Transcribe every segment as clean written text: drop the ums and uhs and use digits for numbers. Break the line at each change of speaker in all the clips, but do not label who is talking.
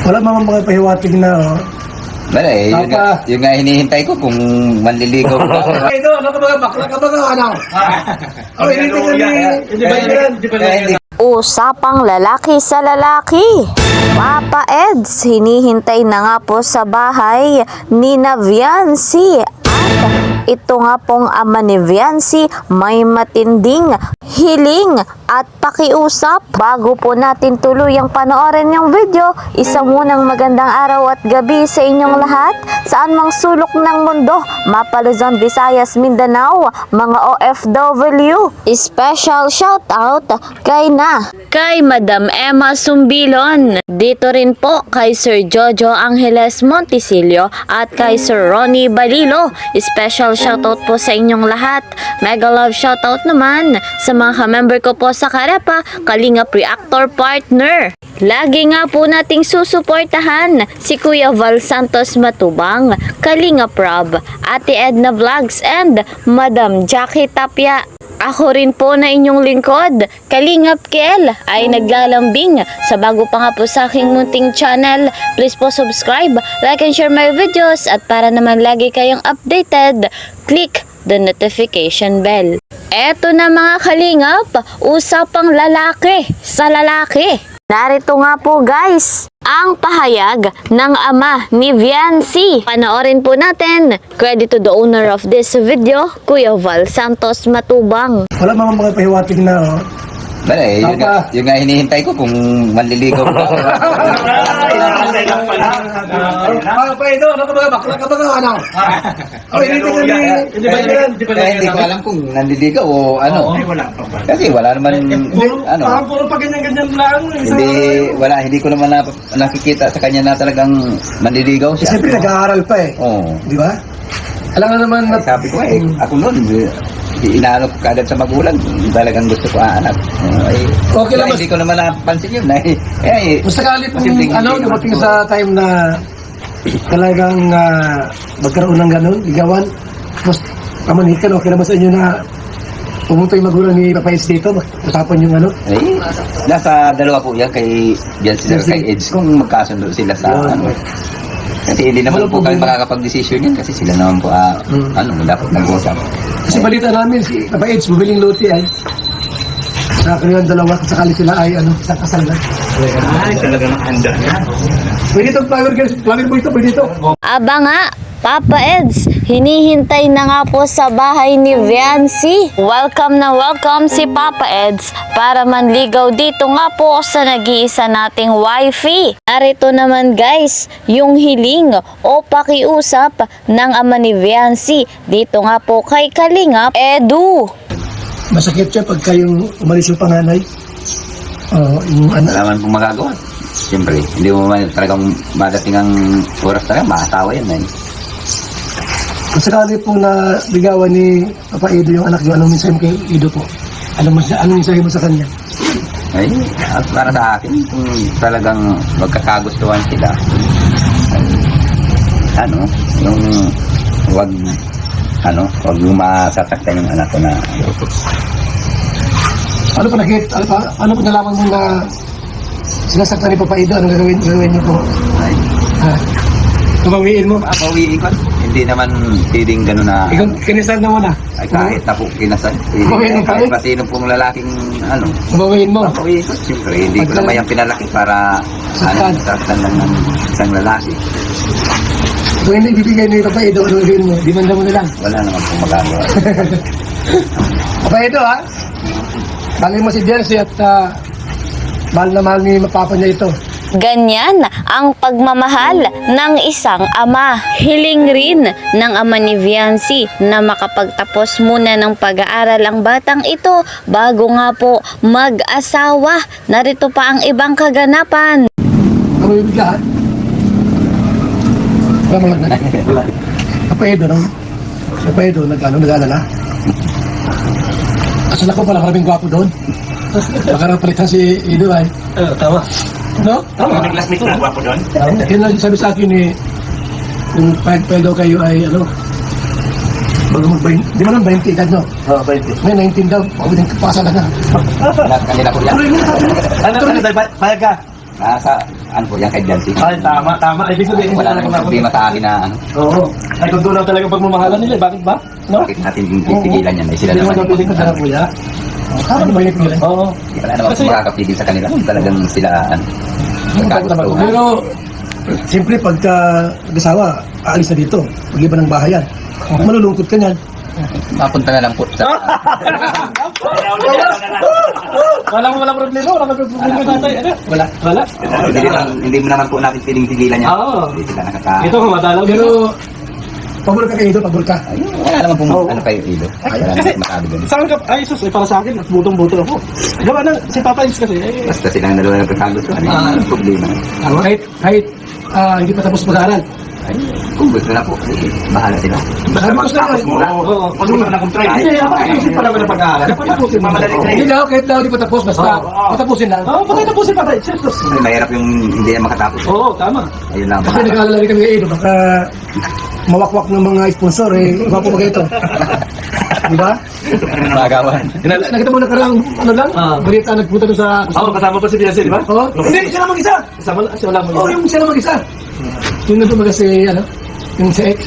Wala mga pahiwatig na, oh.
Wala eh, yung nga hinihintay ko kung manliligaw ka.
Ito, ano ka ba? Bakla ka ba nga, ano? Oh, hindi ba yan?
Usapang lalaki sa lalaki. Papa Eds, hinihintay na nga po sa bahay ni Viancy. At ito nga pong ama ni Viancy may matinding hiling at pakiusap. Bago po natin tuluyang panoorin yung video, isang munang magandang araw at gabi sa inyong lahat. Saan mang sulok ng mundo, Mapa Luzon, Visayas, Mindanao, mga OFW. Special shoutout kay Madam Emma Sumbilon. Dito rin po kay Sir Jojo Angeles Montisilio at kay Sir Ronnie Balilo. Special shoutout po sa inyong lahat. Mega love shoutout naman sa mga ka-member ko po sa Karapa, Kalingap Reactor Partner. Lagi nga po nating susuportahan si Kuya Val Santos Matubang, Kalingap Rob, Ate Edna Vlogs, and Madam Jackie Tapia. Ako rin po na inyong lingkod, Kalingap Kel, ay naglalambing sa bago pa nga po sa aking munting channel. Please po subscribe, like and share my videos, at para naman lagi kayong updated, click the notification bell. Eto na mga kalingap, usapang lalaki sa lalaki. Narito nga po guys, ang pahayag ng ama ni Viancy. Panoorin po natin. Credit to the owner of this video, Kuya Val Santos Matubang.
Wala mga pahiwatig na, oh.
Wala eh, yung nga hinihintay ko kung manliligaw ka.
Pa ito, ano ka ba? Bakla ka ba nga, ano? Oh, hindi
Hindi ko alam kung nanliligaw o ano. Kasi wala naman, ano.
Parang puro pa ganyan-ganyan lang.
Hindi ko naman nakikita sa kanya na talagang manliligaw siya.
Siyempre, nag-aaral pa eh.
Oo.
Di ba? Alam nga naman na...
Sabi ko ako noon, inaalok ka agad sa magulang, talagang gusto ko anak.
Okay lang,
hindi ko naman napansin yun.
Kung sakali pong dumating sa time na talagang magkaroon ng ganun, ligawan, tapos pamanikan, okay naman sa inyo na pumunta yung magulang ni Papa Eds dito, usapan yung ano?
Nasa dalawa po yan, kay Viancy at kay Eds, kung magkasundo sila sa ano. Kasi hindi naman po kami makakapag-desisyon yun kasi sila naman po dapat nag-usap.
Kasi balita namin si Papa Eds bumiling lote ay sa kanilang dalawa sakali sila ay sa kasal na.
Ay, talagang handa na.
Pwede ito, flower mo ito, pwede ito.
Aba nga, Papa Eds, hinihintay na nga po sa bahay ni Viancy. Welcome na welcome si Papa Eds para manligaw dito nga po sa nag-iisa nating wifey. Narito naman guys, yung hiling o pakiusap ng ama ni Viancy dito nga po kay Kalingap Edu.
Masakit siya pagka yung umalis yung panganay. Yung anak.
Wala man pong magagawa. Siyempre, hindi mo man talagang madating ang oras talaga, maasawa yan eh.
Kung sakali po na ligawan ni Papa Edu yung anak niyo, anong mensahe mo kay Edu po? Anong mensahe mo sa kanya?
At para sa akin, kung talagang magkakagustuhan sila, yung wag yung masasaktan yung anak ko na.
Ano po nalaman mo na sinasaktan ni Papa Edu? Anong gagawin niyo po? Kumawiin mo?
Pawiin ko. Hindi naman pwedeng gano'n na...
Ikaw, kinasal na mo na?
Ay, kahit na po kinasal. Kahit pa sino pong lalaking
Kumawiin mo?
Pawiin ko. Siyempre, hindi ko naman yung pinalaki para saktan lang ng isang lalaki.
Kung hindi bibigay ni Papa Edu, ano gawin mo? Dimanda mo na lang.
Wala naman pong magagawa.
Papa Edu, ha? Bangin mo si Viancy at mahal na mahal ni Papa niya ito.
Ganyan ang pagmamahal ng isang ama. Hiling rin ng ama ni Viancy na makapagtapos muna ng pag-aaral ang batang ito bago nga po mag-asawa. Narito pa ang ibang kaganapan.
Ano yung bigla, ha? Wala mo lang na. Papa Edu, no? Papa Edu, nag-alala. Asala ko pala, maraming gwapo doon. Baka napalitan si Edu, ay.
Tama.
No?
Tama. Nag-classmate ko, nagwapo doon.
Yun lang sabi sa akin kung pahit daw kayo ay bago mag-20, di ba lang 20 edad, no?
Oo, 20.
May 19 daw, pwedeng kapasa na.
Kanila po yan.
Ano, payag ka?
Nasa, ano po yan, kay Jancy.
Ay, tama. Ibig sabihin,
Wala namang problema sa akin na, ano,
Oo. Ay, kung doon lang talaga pagmamahalan nila, bakit ba? No?
bakit natin titigilan yan, ay sila
Hindi mo
naman.
daw piling ko sa kuya. Ano ba yung piling? Oo.
Wala naman po makakapigil sa kanila. Talagang sila, ano, magkagustuhan.
Pero, siyempre, pagka nag-asawa, aalis na dito. Pag-iba ng bahayan. Malulungkot ka niyan.
Mapunta na lang po sa...
Walang problema. Walang problema tatay. Ano? Wala.
hindi mo naman po natin tigilan yan.
Oo.
Hindi sila nakaka...
Ito, madalaw. Pero, pabor ka kayo, pabor ka.
Ay, wala naman po ano kayo ilo. Wala naman masabi doon.
Saan ka? Ay, sus, para sa akin, butong-buto ako. Gawa na, si Papa Is kasi.
Basta silang dalawa nagkakagusto. Ano yung problema?
Kahit hindi pa tapos mag-aaral.
Ay, kung gusto na po, bahala sila.
Sabi ko sa akin,
Pag mo na kung try.
hindi, tapusin pa naman ang pag-aaral. Tapusin mo. Hindi daw, kahit daw di pa tapos, basta patapusin lang. Oo, patapusin pa tayo.
Ay, mahirap yung hindi na makatapos.
Oo, tama.
Ayun lang.
Kasi nag-aalala rin kami ngayon, baka mawakwak ng mga sponsor, gwapo ba ito? Di ba?
Magawan.
Nakita mo na karang, ano lang, balita nagpunta doon sa...
Oo, kasama pa si Biancy, di ba?
Oo, hindi, siya lang mag-isa.
Kasama lang, siya lang mo.
Oo, yung siya lang mag-isa. Yung nandun mag si, ano, yung si X.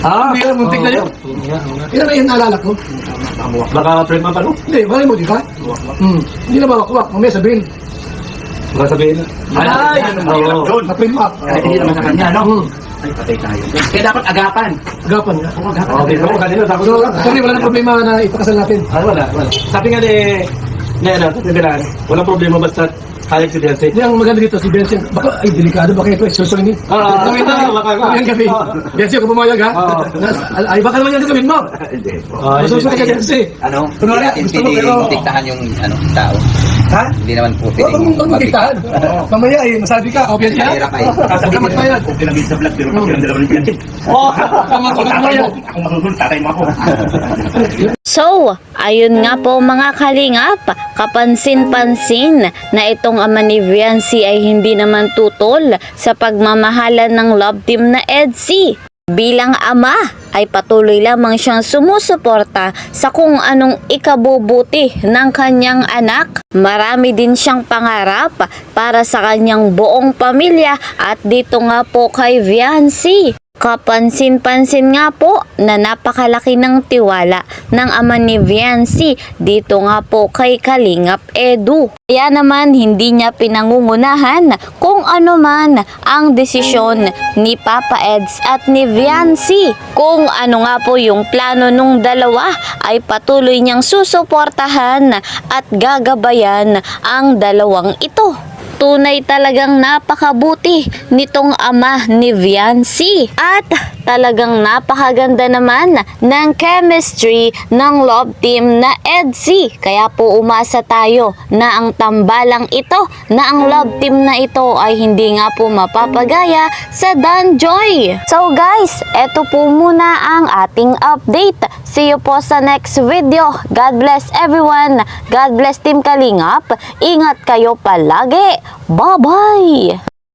Hindi lang, muntik na yun. Yan na yun naalala ko.
Baka friend man pa, no?
Hindi, malay mo, di ba? Hindi na mawakwak, mamaya sabihin,
Baka sabihin na. Ay, oo.
na-print mo up.
Hindi naman sa kanya, no? Ay, patay tayo. Kaya dapat agapan.
Agapan nga.
Okay, so kanina tapos.
So, actually, wala na problema na ipakasal natin.
Wala. Sabi nga walang problema basta hayag si Biancy.
Hindi, ang maganda dito, si Benson, baka, ay, delikado, baka ito, susunod. Gawin na, gawin gabi. Benson, kung pumayag, ha? Ay, baka naman yung gawin mo.
Hindi.
Masusunod ka, Benson.
Ano?
Kunwari,
Hindi
gusto mo,
natin
pero-
tiktahan yung ano, tao.
Ha?
Hindi naman po
Huwag mong tiktahan. Mamaya, masabi ka, obvious ka.
Mahirap ay.
Huwag ka magbayad.
Okay lang sa vlog, pero pag yung dalawa ni Biancy.
Huwag ka magbayad.
Ako masusunod, tatay mo ako.
So, ayun nga po mga kalingap, kapansin-pansin na itong ama ni Viancy ay hindi naman tutol sa pagmamahalan ng love team na EDC. Bilang ama ay patuloy lamang siyang sumusuporta sa kung anong ikabubuti ng kanyang anak. Marami din siyang pangarap para sa kanyang buong pamilya at dito nga po kay Viancy. Kapansin-pansin nga po na napakalaki ng tiwala ng ama ni Viancy dito nga po kay Kalingap Edu. Kaya naman hindi niya pinangungunahan kung ano man ang desisyon ni Papa Eds at ni Viancy. Kung ano nga po yung plano nung dalawa ay patuloy niyang susuportahan at gagabayan ang dalawang ito. Tunay talagang napakabuti nitong ama ni Viancy at talagang napakaganda naman ng chemistry ng love team na EDC. Kaya po umasa tayo na ang tambalang ito na ang love team na ito ay hindi nga po mapapagaya sa Danjoy. So guys, eto po muna ang ating update. See you po sa next video. God bless everyone. God bless Team Kalingap. Ingat kayo palagi. Bye-bye!